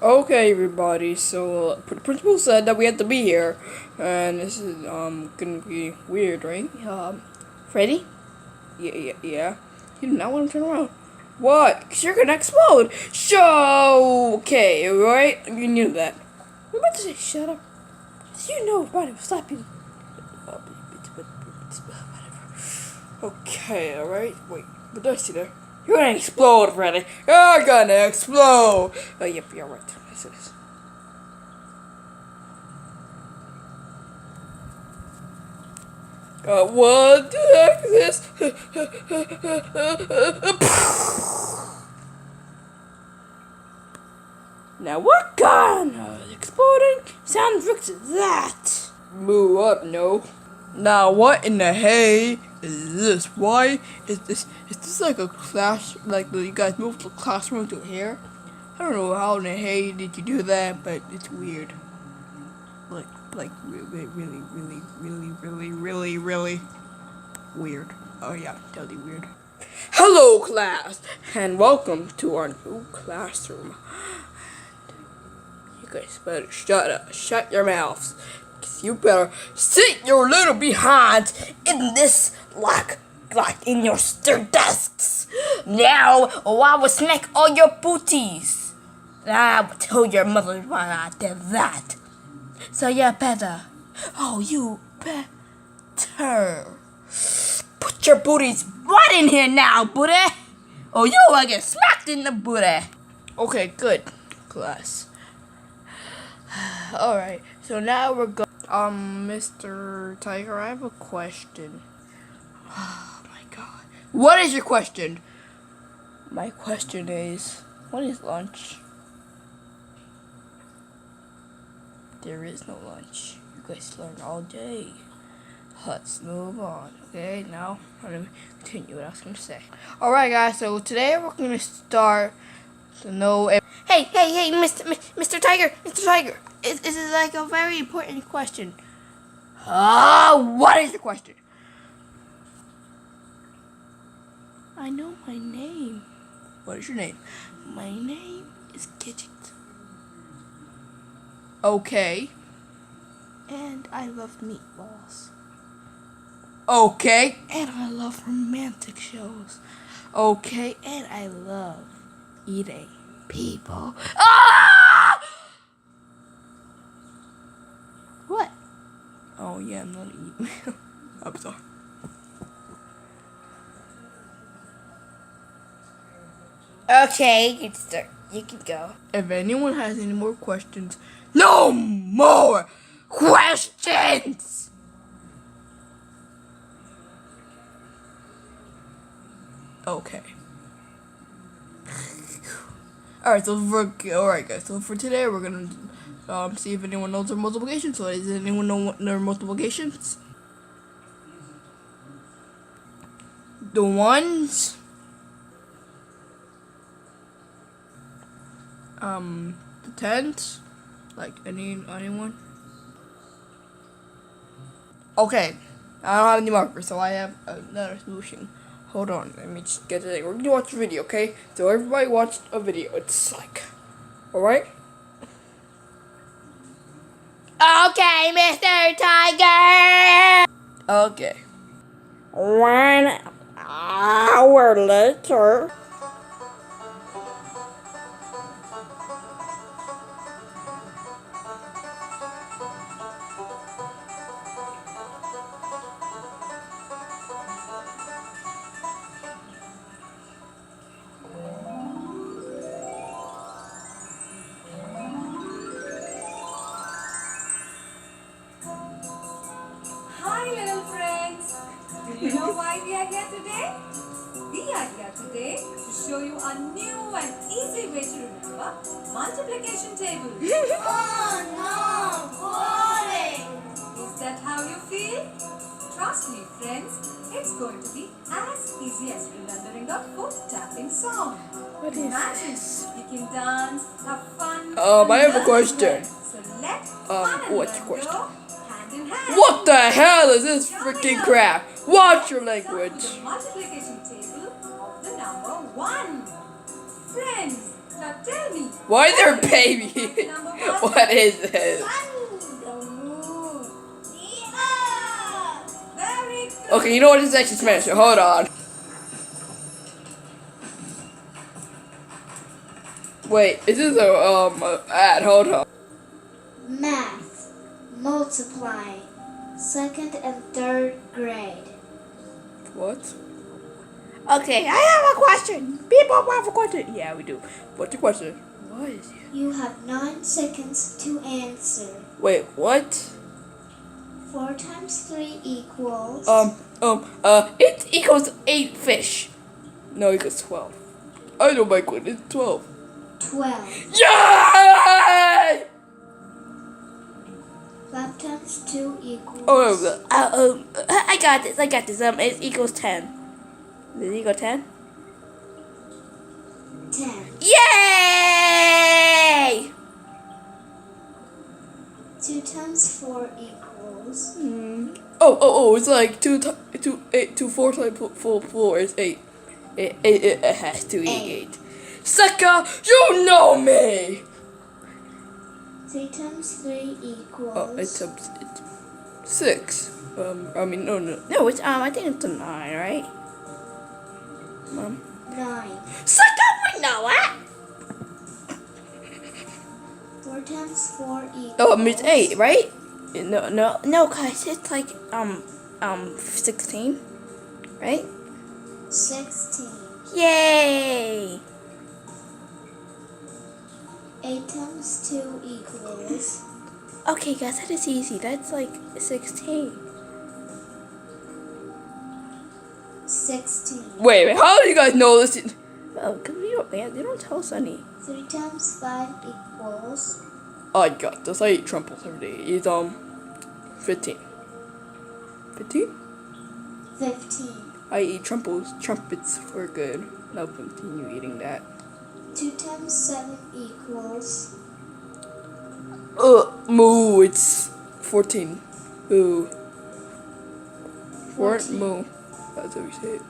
Okay, everybody. So the principal said that we had to be here, and this is gonna be weird, right? Freddy? Yeah. You do not want to turn around. What? 'Cause you're gonna explode. So okay, right? You knew that. I'm about to say shut up. You know everybody was slapping. Whatever. Okay, alright. Wait, what do I see there? You're gonna explode, Freddy. You're gonna explode. Oh, yep, you're right. Yes, it is. What the heck is this? Now what kind of exploding sound effects is that? Moo up, no. Now what in the hay is this? Why is this like a class, like you guys moved the classroom to here? I don't know how in the hay did you do that, but it's weird. Like really weird. Oh yeah, totally weird. Hello class, and welcome to our new classroom. You guys better shut up, shut your mouths. You better sit your little behinds in this like in your desks. Now, or I will smack all your booties. I will tell your mother why I did that. So you better, you better put your booties right in here now, booty. Or you will get smacked in the booty. Okay, good, class. Alright, so now we're going. Mr. Tiger, I have a question. Oh my god. What is your question? My question is, what is lunch? There is no lunch. You guys learn all day. Let's move on. Okay, now I'm gonna continue what I was gonna say. Alright guys, so today we're gonna start to know if Hey, Mr. Tiger, Mr. Tiger. This is like a very important question. What is the question? I know my name. What is your name? My name is Gidget. Okay. And I love meatballs. Okay. And I love romantic shows. Okay. And I love eating people. Ah! What? Oh yeah, I'm not eating. I'm sorry. Okay, you can go. If anyone has any more questions, no more questions! Okay. Alright guys, so for today we're gonna see if anyone knows their multiplication. So does anyone know their multiplications? The ones, the tens, like anyone? Okay, I don't have any markers, so I have another solution. Hold on, let me just get it. We're gonna watch a video, okay? So everybody watch a video. It's like, alright? Okay, Mr. Tiger! Okay. 1 hour later. Hi little friends! Do you know why we are here today? We are here today to show you a new and easy way to remember multiplication table. Oh no, boring! Is that how you feel? Trust me friends, it's going to be as easy as remembering a foot tapping song. What is Imagine this? you can dance, have fun. I have a and question. learn. So let fun and what's your learn question? go hand in hand. What the hell is this freaking crap? Watch your Start with language. the multiplication table of the number 1. Friends, Now tell me. Why is there a baby? Number one. What is this? Very good. Okay, you know what? This is actually Spanish. So hold on. Wait, is this a ad? Hold on. Math. Multiplying. Second and third grade. What? Okay, I have a question. People have a question. Yeah, we do. What's your question? What is it? You have 9 seconds to answer. Wait, what? 4 times 3 equals. It equals 8 fish. No, it equals 12. I know my question. It's 12. 12. Yay! 5 times 2 equals. I got this. It equals 10. Does it equal 10? 10. Yay! 2 times 4 equals. It's like 4 times 4 is 8. It has to equal 8. Sucker, you know me! 3 times 3 equals. Oh, it's 6. No, it's I think it's a 9, right? 9. Sucker, we know it! 4 times 4 equals. It's 8, right? No, guys, it's like 16, right? 16. Yay! 8 times 2 equals. Okay, guys, that is easy. That's like 16. 16. Wait, how do you guys know this? Oh, cause they don't tell us any. 3 times 5 equals. I got this. I eat trumpets every day. It's 15. 15? 15. I eat trumpets for good. And I'll continue eating that. 2 times 7 equals. Moo, it's 14. Ooh. 14. Moo. That's how we say it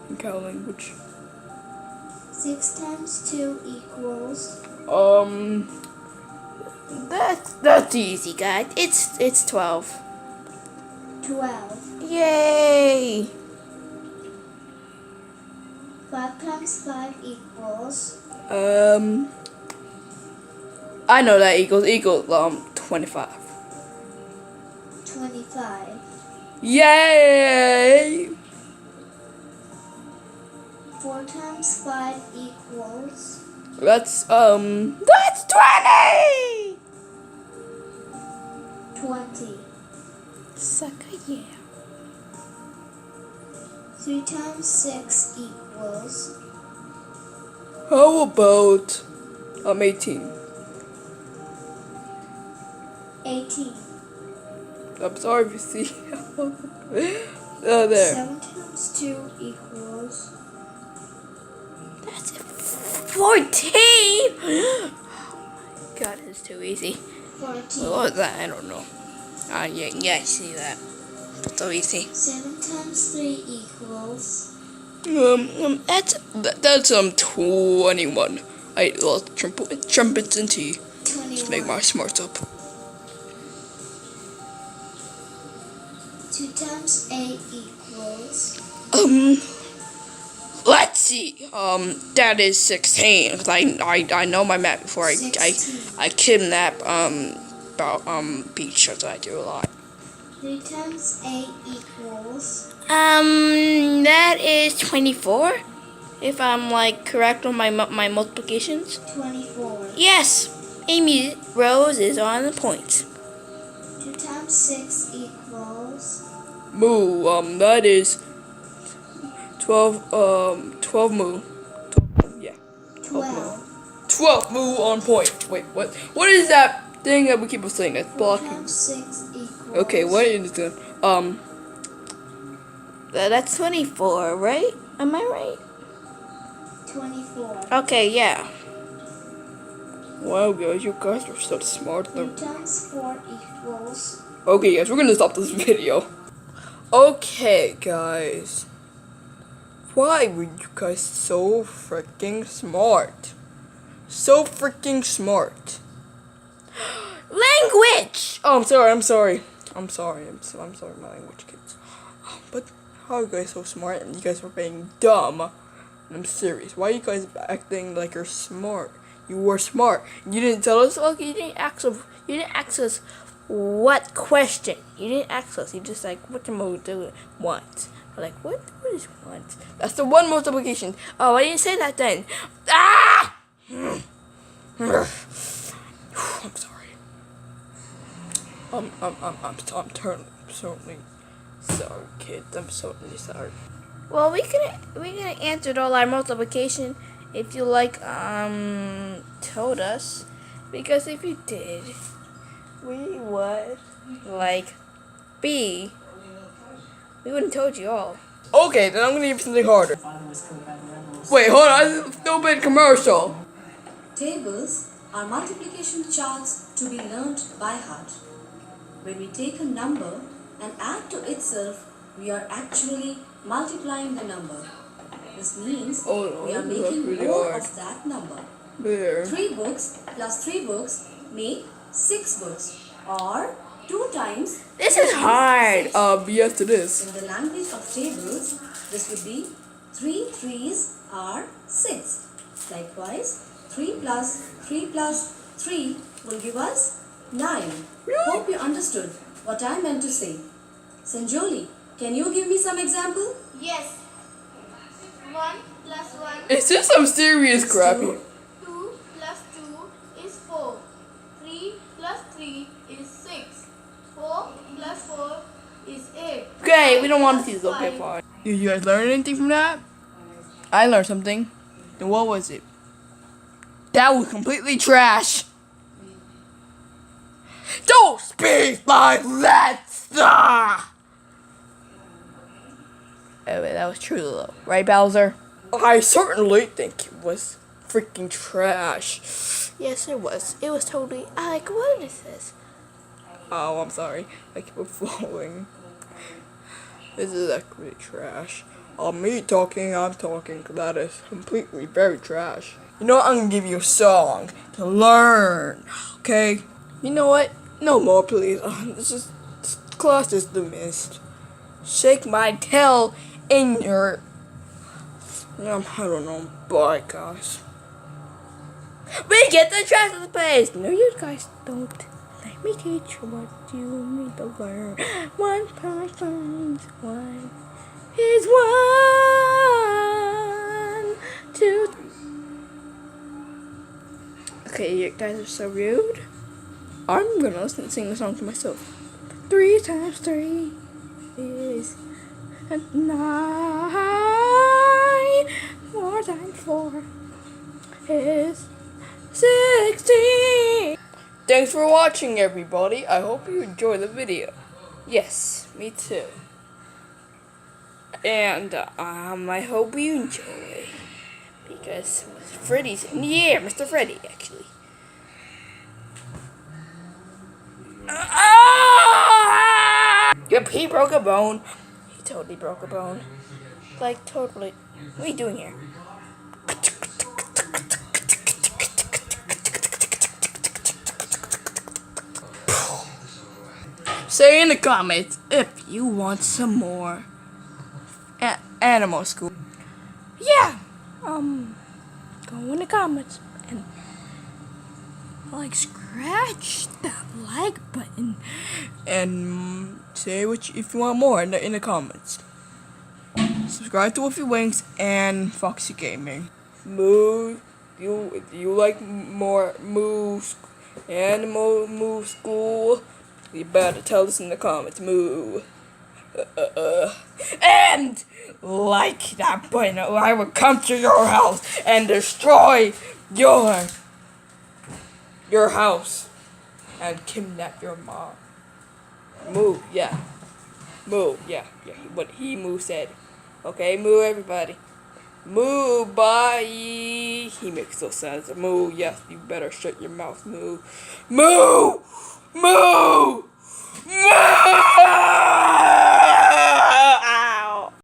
in cow language. 6 times 2 equals. That's easy, guys. It's 12. 12. Yay! 5 times 5 equals. I know that equals 25. 25. Yay! 4 times 5 equals. That's 20! 20. Sucker, yeah. 3 times 6 equals. How about 18? 18. I'm sorry if you see. There. 7 times 2 equals. That's 14! Oh my god, this is too easy. 14. What was that? I don't know. Yeah, I see that. That's so easy. 7 times 3 equals. That's 21. I ate lots of trumpets and tea. 21. Just make my smarts up. 2 times 8 equals. Let's see. That is 16. Cause I know my math before I kidnap Peach, as I do a lot. 3 times 8 equals. That is 24. If I'm like correct on my multiplications. 24. Yes, Amy Rose is on the point. 2 times 6 equals. Moo. That is 12. 12 moo. 12 yeah. 12. 12 moo on point. Wait, what? What is that thing that we keep saying? That's 4 blocking. times 6 equals. Okay, what is it? That's 24, right? Am I right? 24. Okay, yeah. Wow, guys, you guys are so smart. 3 times 4 equals. Okay, guys, we're gonna stop this video. Okay, guys. Why were you guys so freaking smart? So freaking smart. Language! Oh, I'm sorry. I'm sorry, my language kids. But how are you guys so smart and you guys are being dumb? And I'm serious. Why are you guys acting like you're smart? You were smart. You didn't tell us. Okay, you didn't ask us what question. You didn't ask us. You just like what the mode do want. We're like what is want? That's the one multiplication. Oh, I didn't say that then. Ah! I'm sorry. I'm totally sorry, kids. I'm totally sorry. Well, we could have answered all our multiplication if you told us, because if you did, we would we wouldn't told you all. Okay, then I'm gonna give you something harder. Wait, hold on, stupid commercial. Tables are multiplication charts to be learnt by heart. When we take a number and add to itself, we are actually multiplying the number. This means we are making really more hard. of that number. There. 3 books plus 3 books make 6 books, or 2 times. This is hard. Yes, it is. In the language of tables, this would be 3 threes are 6. Likewise, 3 plus 3 plus 3 will give us 9. Hope you understood what I meant to say. Sanjoli, can you give me some example? Yes. 1 plus 1 Is this some serious crappy? 2 plus 2 is 4. 3 plus 3 is 6. 4 plus 4 is 8. Okay, we don't want to see this. Okay, fine. Did you guys learn anything from that? I learned something. And what was it? That was completely trash. Don't speak like that. Oh, wait, that was true though, right, Bowser? I certainly think it was freaking trash. Yes, it was. It was totally. What is this? Oh, I'm sorry. I keep flowing. This is actually trash. Me talking, I'm talking. That is completely very trash. You know what? I'm gonna give you a song to learn. Okay? You know what? No more, please. This class is dismissed. Shake my tail in your. I don't know. Bye, guys. We get the trash of the place. No, you guys don't. Let me teach you what you need to learn. 1 plus 1 is 1, 2, 3. Okay, you guys are so rude. I'm gonna sing the song to myself. 3 times 3 is 9. 4 times 4 is 16. Thanks for watching, everybody. I hope you enjoyed the video. Yes, me too. And I hope you enjoy, because Freddy's Mr. Freddy actually. Yep, he broke a bone. He totally broke a bone. Totally. What are you doing here? Say in the comments if you want some more animal school. Yeah. Go in the comments and scratch that like button and say if you want more in the comments. Subscribe to Wolfie Wings and Foxy Gaming. Moo, you like more animal moo school? You better tell us in the comments. Moo. And like that button, or I will come to your house and destroy your house and kidnap your mom. Moo, yeah. Moo, yeah. What Moo said. Okay, moo, everybody. Moo, bye. He makes those sounds. Moo, yes, you better shut your mouth, moo. Moo! Moo! Moo!